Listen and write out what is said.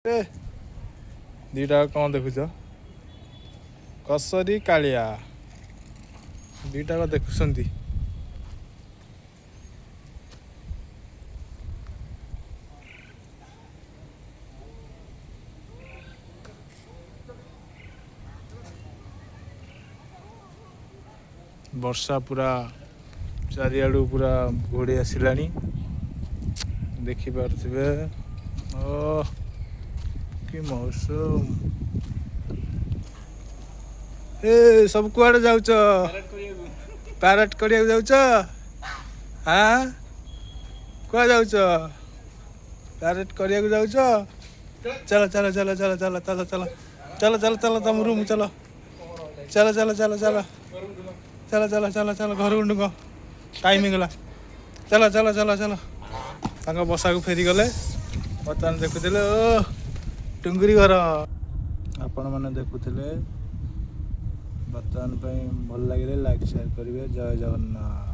दीटा कौन देखुच कसरी कालिया दीटा देखुंट वर्षा पूरा चारिआडू पूरा घोड़ी आसला देखिपे ओ कि मौसम ए सब कुआडे जाउछ पैरेट करिया जाउछ हाँ कुआ जाउछ पैरेट करिया जाउछ चलो चलो चलो चलो चलो चलो चलो चलो चलो चलो तुम रूम चलो चलो चलो चलो चलो चलो चलो चलो चलो घर उठुक टाइम गला चलो चलो चलो चलो तांका बसा को फेरी गले बर्तमान देखुले ओ टुंगुरी घर आपण मैंने देखुले बर्तमान भल लगे लाइक शेयर करेंगे जय जगन्नाथ।